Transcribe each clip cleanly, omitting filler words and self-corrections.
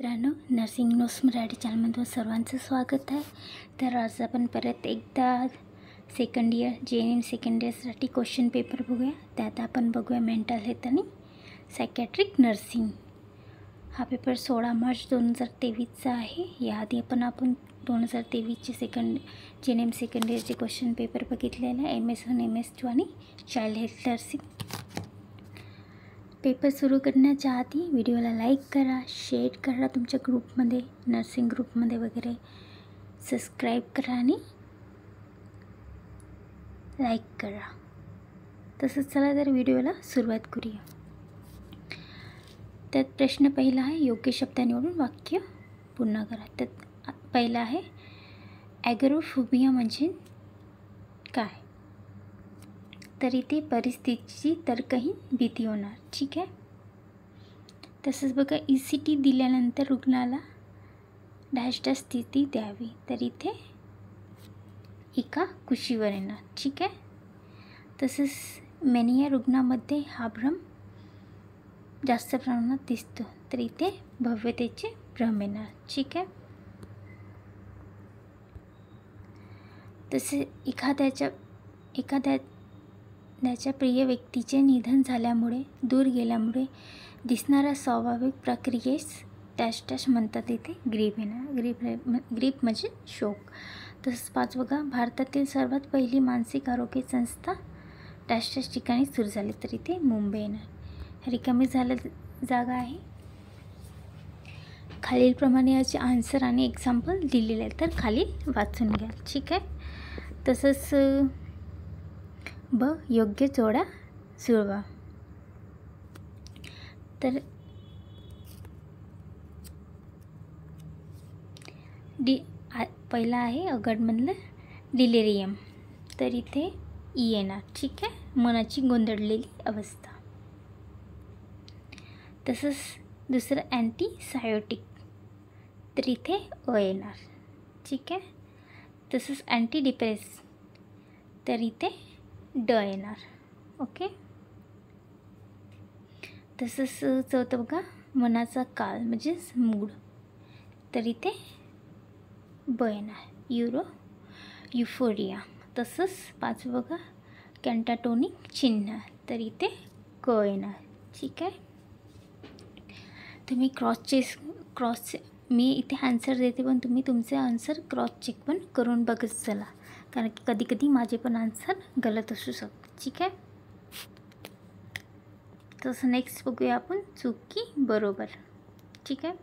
मित्रांनो, nursing notes Marathi चॅनलमध्ये सर्वांचं स्वागत आहे. तर आज आपण परत एकदा सेकंड इयर JNM सेकंड इयरसाठी क्वेश्चन पेपर बघूया. त्यात आपण बघूया मेंटल हेल्थ आणि सायकॅट्रिक नर्सिंग. हा पेपर 16 मार्च 2023चा आहे. याआधी आपण 2023चे JNM सेकंड इयरचे क्वेश्चन पेपर बघितलेले आहे, MS1 MS2 आणि चाइल्ड हेल्थ नर्सिंग. पेपर सुरू करण्याच्या आधी व्हिडिओला लाईक करा, शेअर करा तुमच्या ग्रुपमध्ये, नर्सिंग ग्रुपमध्ये वगैरे, सबस्क्राईब करा आणि लाईक करा. तसंच चला तर व्हिडिओला सुरुवात करूया. त्यात प्रश्न पहिला आहे, योग्य शब्द निवडून वाक्य पूर्ण करा. त्यात पहिला आहे, ॲग्रोफोबिया म्हणजे काय? तर इथे परिस्थितीची तर्कहीन भीती होणार. ठीक आहे. तसंच बघा, ECT दिल्यानंतर रुग्णाला डॅश डॅश स्थिती द्यावी. तर इथे एका कुशीवर येणार. ठीक आहे. तसंच मेनिया रुग्णामध्ये हा भ्रम जास्त प्रमाणात दिसतो. तर इथे भव्यतेचे भ्रम येणार. ठीक आहे. तसेच एखाद्याच्या प्रिय व्यक्तीचे निधन झाल्यामुळे, दूर गेल्यामुळे दिसणाऱ्या स्वाभाविक प्रक्रियेस डॅश डॅश म्हणतात. इथे ग्रीप येणार. ग्रीप म्हणजे शोक. तसंच 5 बघा, भारतातील सर्वात पहिली मानसिक आरोग्य संस्था डॅश डॅश ठिकाणी सुरू झाली. तर इथे मुंबई येणार. रिकामी जागा आहे. खालीलप्रमाणे याचे आन्सर आणि एक्झाम्पल दिलेले आहेत, तर खाली वाचून घ्या. ठीक आहे. तसंच योग्य जोड्या जुळवा. तर पहिला आहे अगडमधलं डिलेरियम. तर इथे येणार. ठीक आहे. मनाची गोंधळलेली अवस्था. तसंच दुसरं अँटीसायोटिक. तर इथे येणार. ठीक आहे. तसंच अँटीडिप्रेस. तर इथे येणार. ओके. तसंच चौथं बघा, मनाचा काल म्हणजेच मूड. तर इथे येणार. युफोरिया. तसंच 5 बघा, कॅन्टाटोनिक चिन्ह. तर इथे येणार. ठीक आहे. तुम्ही मी इथे आन्सर देते, पण तुम्ही तुमचे आन्सर क्रॉस चेक पण करून बघत चला, कारण की कधी कधी माझे पण आन्सर गलत असू शकते. ठीक आहे. तसं नेक्स्ट बघूया आपण, चूक की बरोबर. ठीक आहे.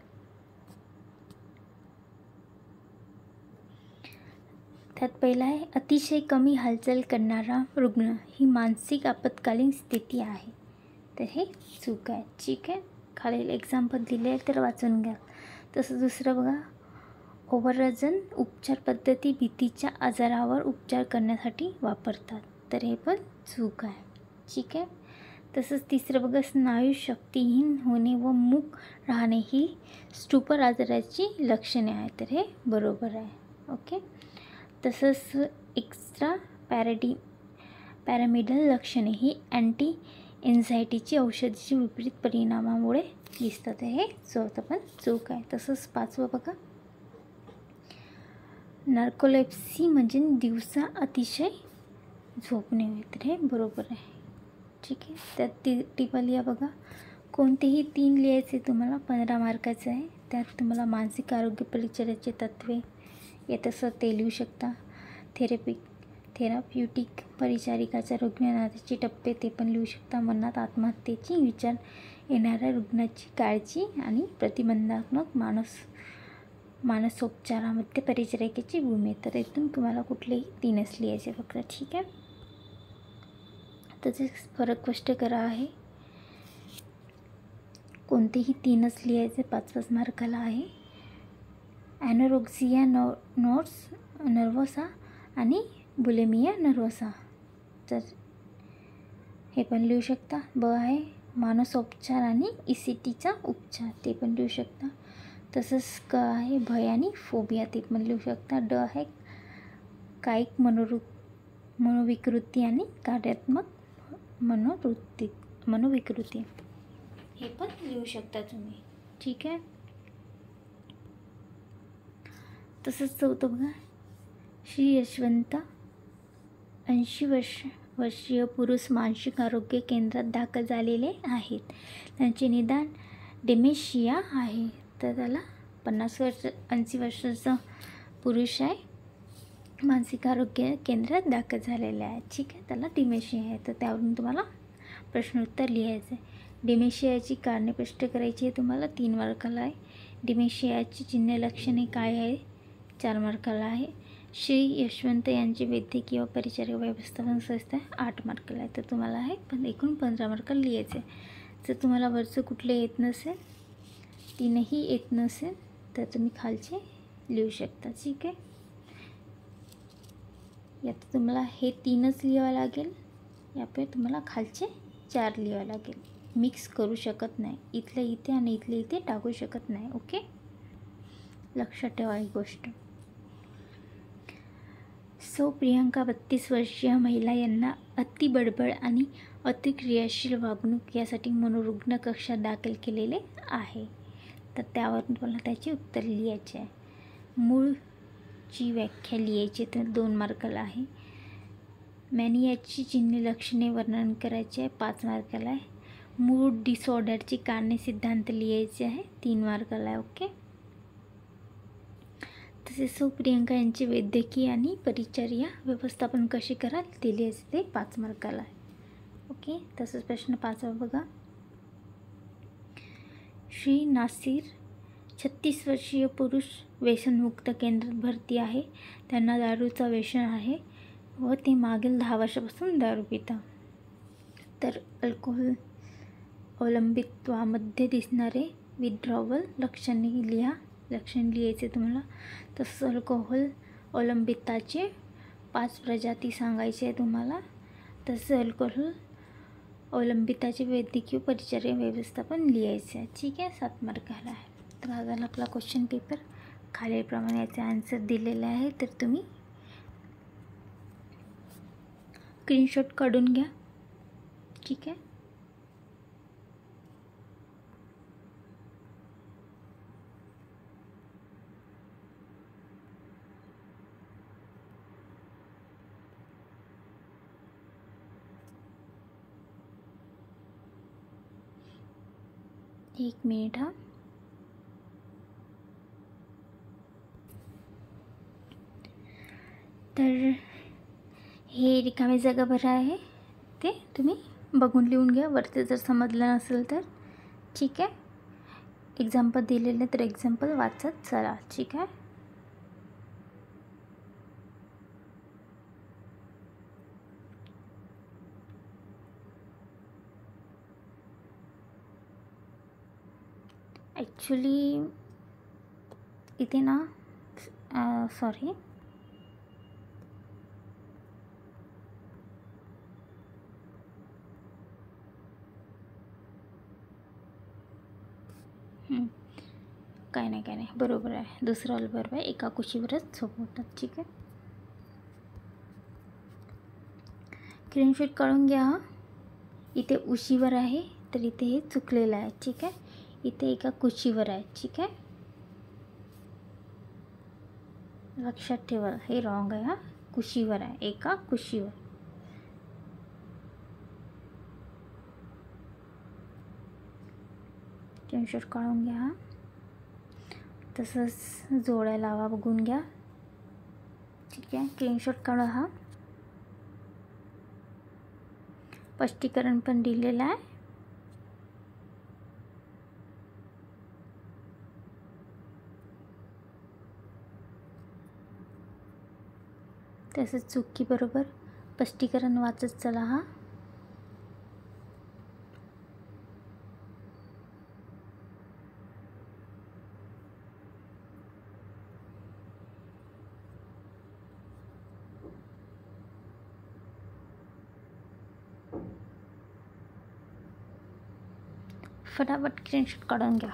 त्यात पहिला आहे, अतिशय कमी हालचाल करणारा रुग्ण ही मानसिक आपत्कालीन स्थिती आहे. तर हे चूक आहे. ठीक आहे. खालील एक्झाम्पल दिले आहे, तर वाचून घ्या. तसं दुसरं बघा, ओव्हरजन उपचार पद्धती भीतीच्या आजारावर उपचार करण्यासाठी वापरतात. तर हे पण चूक आहे. ठीक आहे. तसंच तिसरं बघा, स्नायू शक्तिहीन होणे व मूक राहणे ही स्टुपर आजाराची लक्षणे आहे. तर हे बरोबर आहे. ओके. तसंच एक्स्ट्रा पॅरामिडल लक्षणे ही अँटी एन्झायटीची औषधीची विपरीत परिणामामुळे दिसतात. हे चौथं पण चूक आहे. तसंच 5वं बघा, नार्कोलेप्सी म्हणजे दिवसा अतिशय झोपणे. तर हे बरोबर आहे. ठीक आहे. त्यात टिपल बघा, कोणतेही 3 लिहायचे तुम्हाला, 15 मार्काचं आहे. त्यात तुम्हाला मानसिक आरोग्य परिचर्याचे तत्त्वे येत असं ते लिहू शकता. थेराप्युटिक परिचारिकाच्या रुग्णाचे टप्पे ते पण लिहू शकता. मनात आत्महत्येची विचार येणाऱ्या रुग्णाची काळजी आणि प्रतिबंधात्मक मानसोपचारामध्ये परिचारिकेची भूमिका. तर इथून तुम्हाला कुठलेही 3च लिहायचे फक्त. ठीक आहे. त्याचे फरक स्पष्ट करा आहे. कोणतेही 3च लिहायचे, 5 मार्काला आहे. ॲनोरेक्सिया नर्वोसा आणि बुलिमिया नर्वोसा. तर हे पण लिहू शकता. आहे मानसोपचार आणि ECTचा उपचार. ते पण लिहू शकता. तसंच आहे भय आणि फोबिया. ते पण लिहू शकता. आहे कायिक मनोविकृती आणि कार्यात्मक मनोविकृती. हे पण लिहू शकता तुम्ही. ठीक आहे. तसंच चौथं बघा, श्री यशवंत 80 वर्षीय पुरुष मानसिक आरोग्य केंद्रात दाखल झालेले आहेत. त्यांचे निदान डिमेशिया आहे. तर त्याला 80 वर्षाचा पुरुष आहे, मानसिक आरोग्य केंद्रात दाखल झालेले आहे. ठीक आहे, त्याला डिमेशिया आहे. तर त्यावरून तुम्हाला प्रश्नोत्तर लिहायचं आहे. डिमेशियाची कारणे स्पष्ट करायची आहे तुम्हाला, 3 मार्काला आहे. डिमेशियाची चिन्ह लक्षणे काय आहे, 4 मार्काला आहे. श्री यशवंत यांची वैद्यकीय व परिचारिक व्यवस्थापन संस्था 8 मार्काला आहे. तर तुम्हाला आहे पण एकूण 15 मार्काला लिहायचं आहे. जर तुम्हाला वरचं कुठले येत नसेल, 3ही येत नसेल, तर तुम्ही खालचे लिहू शकता. ठीक आहे, यात तुम्हाला हे 3च लिहावं लागेल, यापैकी तुम्हाला खालचे 4 लिहावं लागेल. मिक्स करू शकत नाही, इथलं इथे आणि इथले इथे टाकू शकत नाही. ओके, लक्षात ठेवा ही गोष्ट. प्रियांका 32 वर्षीय महिला यांना अति बडबड आणि अतिक्रियाशील वागणूक यासाठी मनोरुग्ण कक्षात दाखल केलेले आहे. तर त्यावर तुम्हाला त्याची उत्तर लिहायचे आहे. मूळची व्याख्या लिहायची, तर 2 मार्काला आहे. मॅनियाची चिन्ह लक्षणे वर्णन करायचे आहे, 5 मार्काला आहे. मूड डिसऑर्डरची कारणे सिद्धांत लिहायचे आहे, 3 मार्काला आहे. ओके, तसेच प्रियांका यांचे वैद्यकीय आणि परिचर्या व्यवस्थापन कसे कराल ते लिहायचे, ते 5 मार्काला आहे. ओके, तसंच प्रश्न 5 बघा. श्री नासिर 36 वर्षीय पुरुष व्यसनमुक्त केंद्रात भरती आहे. त्यांना दारूचा व्यसन आहे व ते मागील 10 वर्षापासून दारू पिता. तर अल्कोहोल अवलंबित्वामध्ये दिसणारे विड्रॉवल लक्षणे लिहायचे तुम्हाला. तसंच अल्कोहोल अवलंबिताचे 5 प्रजाती सांगायचे आहे तुम्हाला. तसंच अल्कोहोल अवलंबिताचे वैद्यकीय परिचर्या व्यवस्थापन लिहायचे आहे. ठीक आहे, 7 मार्काला आहे. तर हा झाला आपला क्वेश्चन पेपर. खालीलप्रमाणे याचे आन्सर दिलेले आहे, तर तुम्ही स्क्रीनशॉट काढून घ्या. ठीक आहे, एक मिनिट हा. तर हे रिकामी जागा भरा आहे, ते तुम्ही बघून लिहून घ्या वरती जर समजलं नसेल तर. ठीक आहे, एक्झाम्पल दिलेले तर एक्झाम्पल वाचत चला. ठीक आहे, ॲक्च्युली इथे ना सॉरी काय नाही बरोबर आहे, दुसरं आलं बरोबर आहे. एका कुशीवरच झोपवतात. ठीक आहे, स्क्रीनशॉट काढून घ्या. इथे उशीवर आहे, तर इथे हे चुकलेलं आहे. ठीक आहे, इथे एका कुशीवर आहे. ठीक आहे, लक्षात ठेवा, हे रॉंग आहे. हा कुशीवर आहे, एका कुशीवर. स्क्रीनशॉट काढून घ्या. तसंच जोड्या लावा, बघून घ्या. ठीक आहे, स्क्रीनशॉट काढा. हा स्पष्टीकरण पण दिलेलं आहे. तसंच चुकी बरोबर स्पष्टीकरण वाचत चला. हा फटाफट स्क्रीनशॉट काढून घ्या.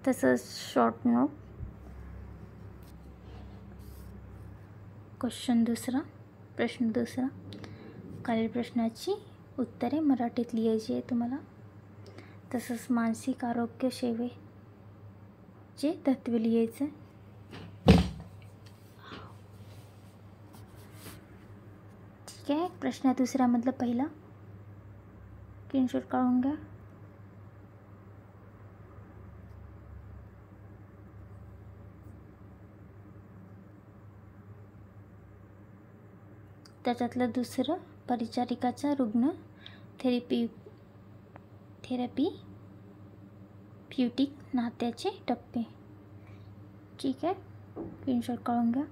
तसंच शॉर्ट नोट. प्रश्न दुसरा. खालील प्रश्नाची उत्तरे मराठीत लिहायची आहे तुम्हाला. तसंच मानसिक आरोग्य सेवेचे तत्त्व लिहायचं. प्रश्न दुसऱ्यामधलं पहिला स्क्रीनशॉट काढून घ्या. त्याच्यातलं दुसरं परिचारिकाचा रुग्ण थेरप्युटिक नात्याचे टप्पे. ठीक आहे, स्क्रीनशॉट काढून घ्या.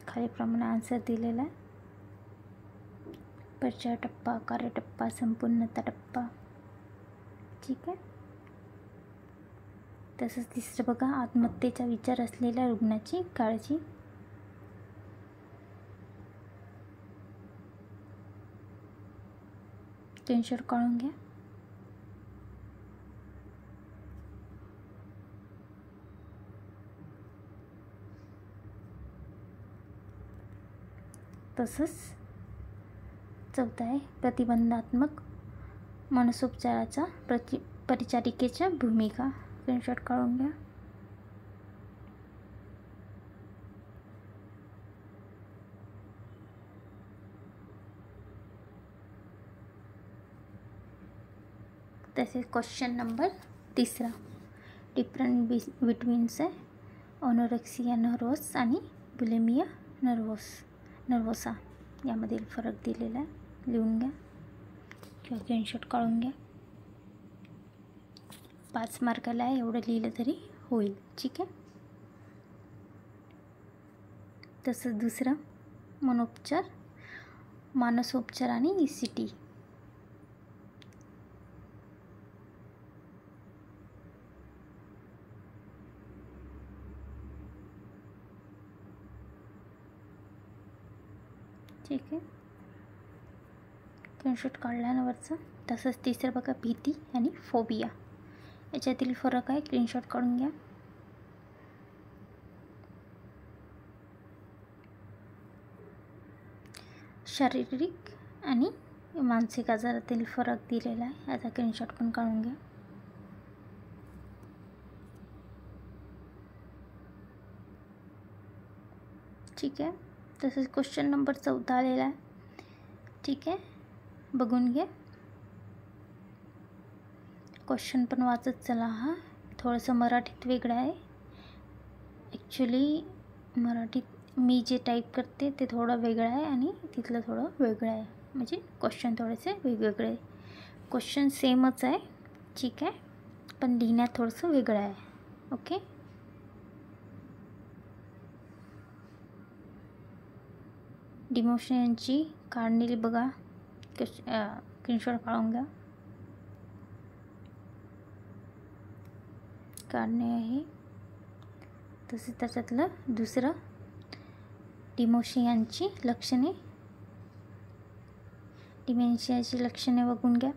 खालीप्रमाणे आन्सर दिलेला आहे. परिचय टप्पा, कार्यटप्पा, संपूर्णता टप्पा. ठीक आहे. तसंच तिसरं बघा, आत्महत्येचा विचार असलेल्या रुग्णाची काळजी. स्क्रीनशॉट काढून घ्या. तसंच चौथा आहे प्रतिबंधात्मक मनसोपचाराचा परिचारिकेच्या भूमिका. स्क्रीनशॉट काढून घ्या. तसेच क्वेश्चन नंबर 3 डिफरंट बिटवीन्स आहे ऑनोरेक्सिया नर्वस आणि बुलिमिया नर्वोसा यामधील फरक दिलेला आहे. लिहून घ्या किंवा स्क्रीनशॉट काढून घ्या. 5 मार्काला आहे, एवढं लिहिलं तरी होईल. ठीक आहे. तसंच दुसरं मनोपचार, मानसोपचार आणि ECT. ठीक आहे, स्क्रीनशॉट काढल्यावरचं. तसंच तिसरं बघा भीती आणि फोबिया याच्यातील फरक आहे. स्क्रीनशॉट काढून घ्या. शारीरिक आणि मानसिक आजारातील फरक दिलेला आहे. याचा स्क्रीनशॉट पण काढून घ्या. ठीक आहे. तसंच क्वेश्चन नंबर 14 आलेला आहे. ठीक आहे, बघून घ्या. क्वेश्चन पण वाचत चला. हा थोडंसं मराठीत वेगळं आहे. ॲक्च्युली मराठीत मी जे टाईप करते ते थोडं वेगळं आहे आणि तिथलं थोडं वेगळं आहे. म्हणजे क्वेश्चन थोडेसे वेगवेगळे आहे. क्वेश्चन सेमच आहे. ठीक आहे, पण लिहिण्यात थोडंसं वेगळं आहे. ओके. डिमोशनची काढणी बघा. स्क्रीनशॉट काढून घ्या. काढणे आहे. तसेच त्याच्यातलं दुसरं डिमेन्शियाची लक्षणे बघून घ्या.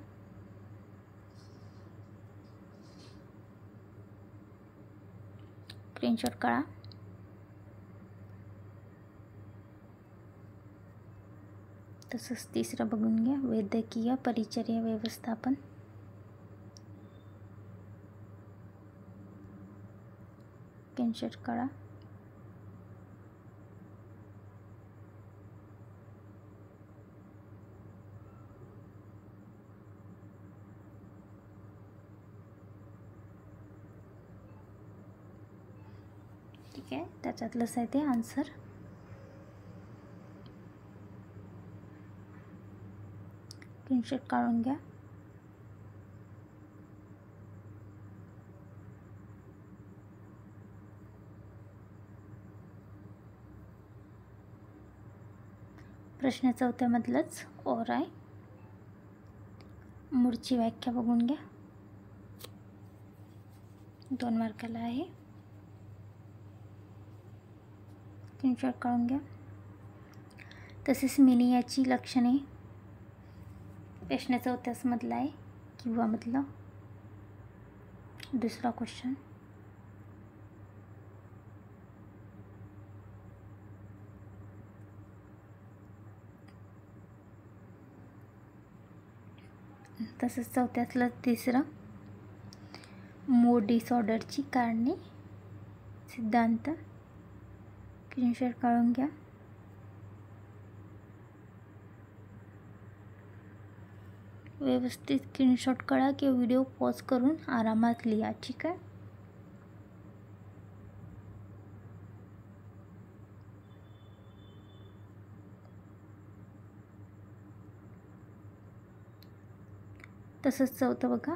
स्क्रीनशॉट काढा. तसंच तिसरं बघून घ्या वैद्यकीय परिचर्या व्यवस्थापन. स्क्रीनशॉट काढा. ठीक आहे, त्याच्यातलंच आहे ते आन्सर. स्क्रीनशॉट काढून घ्या. प्रश्न 4 मधलंच और आहे. मूळची व्याख्या बघून घ्या. 2 मार्काला आहे. स्क्रीनशॉट काढून घ्या. तसेच मिनियाची लक्षणे प्रश्न 4 मधला आहे किंवा मधलं दुसरा क्वेश्चन. तसंच 4 तिसरं मूड डिसऑर्डरची कारणे सिद्धांत. स्क्रीनशॉट काढून घ्या. व्यवस्थित स्क्रीनशॉट काढा किंवा व्हिडिओ पॉज करून आरामात लिहा. ठीक आहे. तसंच चौथं बघा,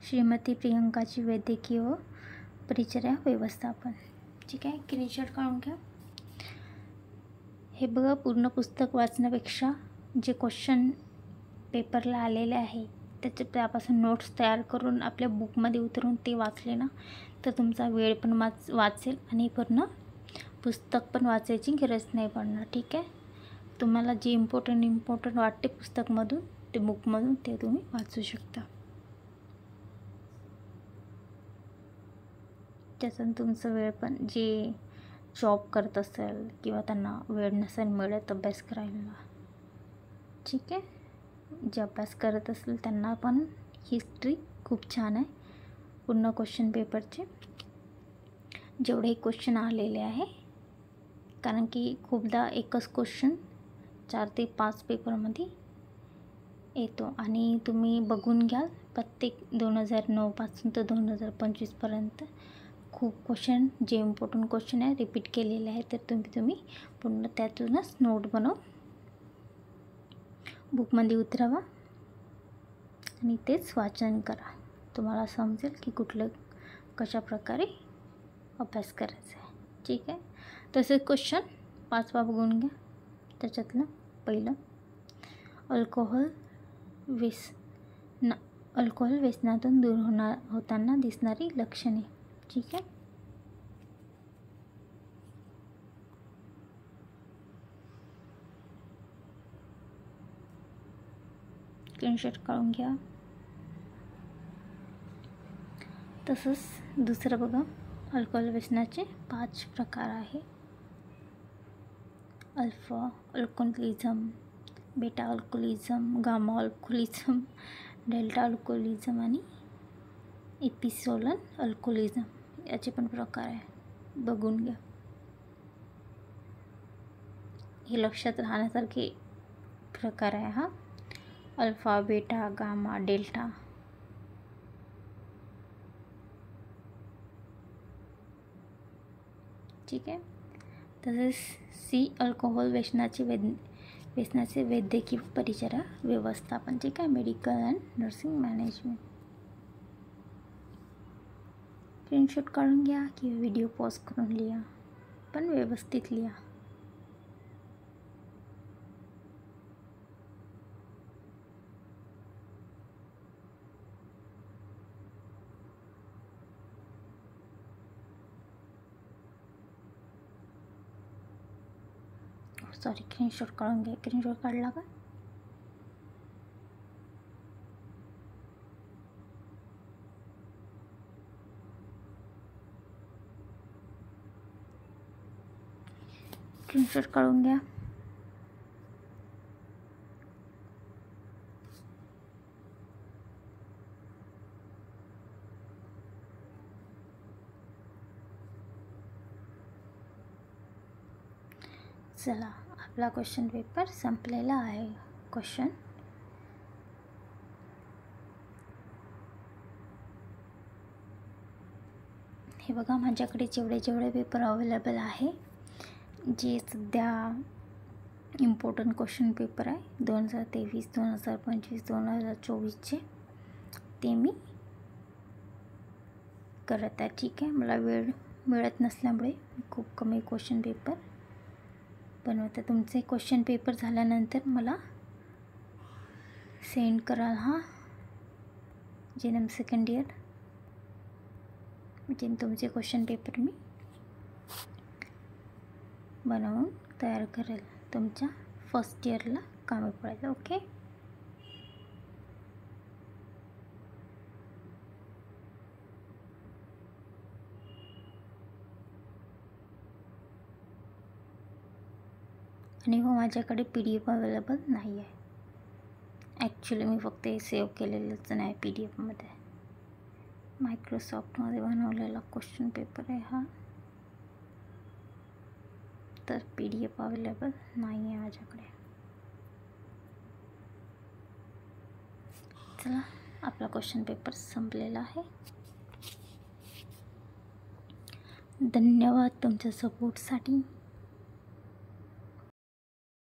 श्रीमती प्रियंकाची वैद्यकीय व परिचर्या व्यवस्थापन. ठीक आहे, स्क्रीनशॉट काढून घ्या. हे बघा, पूर्ण पुस्तक वाचण्यापेक्षा जे क्वेश्चन पेपरला आलेले आहे त्यापासून नोट्स तयार करून आपल्या बुकमध्ये उतरून ते वाचले ना तर तुमचा वेळ पण वाचेल आणि पूर्ण पुस्तक पण वाचायची गरज नाही पडणार. ठीक आहे. तुम्हाला जे इम्पॉर्टंट वाटते पुस्तकमधून ते बुकमधून ते तुम्ही वाचू शकता. त्याच्यानं तुमचं वेळ पण जे जॉब करत असेल किंवा त्यांना वेळ नसेल मिळत अभ्यास करायला, ठीक आहे, जे अभ्यास करत असेल त्यांना पण हिस्ट्री खूप छान आहे. पूर्ण क्वेश्चन पेपरचे जेवढे क्वेश्चन आलेले आहे, कारण की खूपदा एकच क्वेश्चन 4 ते 5 पेपरमध्ये येतो आणि तुम्ही बघून घ्याल प्रत्येक 2009 पासून तर 2025पर्यंत खूप क्वेश्चन जे इम्पॉर्टंट क्वेश्चन आहे रिपीट केलेले आहे. तर तुम्ही पूर्ण त्यातूनच नोट बनव बुकमध्ये उतरवा आणि तेच वाचन करा. तुम्हाला समजेल की कुठलं कशा प्रकारे अभ्यास करायचा आहे. ठीक आहे. तसेच क्वेश्चन 5वा बघून घ्या. त्याच्यातलं पहिलं, अल्कोहोल व्यसनातून दूर होताना दिसणारी लक्षणे. ठीक आहे. स्क्रीनशॉट काढून घ्या. तसंच दुसरं बघा, अल्कोहोल व्यसनाचे 5 प्रकार आहे. अल्फा अल्कोहोलिझम, बेटा alcoholism, gamma alcoholism, delta alcoholism आणि एपिसोलन अल्कोहोलिझम याचे पण प्रकार आहे. बघून घ्या. हे लक्षात राहण्यासारखे प्रकार आहे हा. अल्फा, बेटा, गामा, डेल्टा. ठीक आहे. तसेच सी, अल्कोहोल व्यसनाचे वैद्यकीय परिचर्या व्यवस्थापन. ठीक आहे, medical and nursing management. Screenshot काढून घ्या किंवा व्हिडिओ पॉज करून लिहा, पण व्यवस्थित लिहा. सॉरी, स्क्रीनशॉट काढून घ्या. स्क्रीनशॉट काढला का? स्क्रीनशॉट काढून घ्या. चला, आपला क्वेश्चन पेपर संपलेला आहे. क्वेश्चन हे बघा, माझ्याकडे जेवढे पेपर अवेलेबल आहे, जे सध्या इम्पॉर्टंट क्वेश्चन पेपर आहे 2023, 2025, 2024चे, ते मी करत आहे. ठीक आहे. मला वेळ मिळत नसल्यामुळे खूप कमी क्वेश्चन पेपर बनवते. तुमचे क्वेश्चन पेपर झाल्यानंतर मला सेंड कराल हा, JNM सेकंड इयर, म्हणजे तुमचे क्वेश्चन पेपर मी बनवून तयार करेल. तुमच्या फर्स्ट इयरला कामी पडेल. ओके. आणि हो, माझ्याकडे PDF अवेलेबल नाही आहे. ॲक्च्युली मी फक्त हे सेव्ह केलेलंच नाही PDF मध्ये. मायक्रोसॉफ्टमध्ये बनवलेला क्वेश्चन पेपर आहे हा, तर PDF अवेलेबल नाही आहे माझ्याकडे. चला, आपला क्वेश्चन पेपर संपलेला आहे. धन्यवाद तुमच्या सपोर्टसाठी.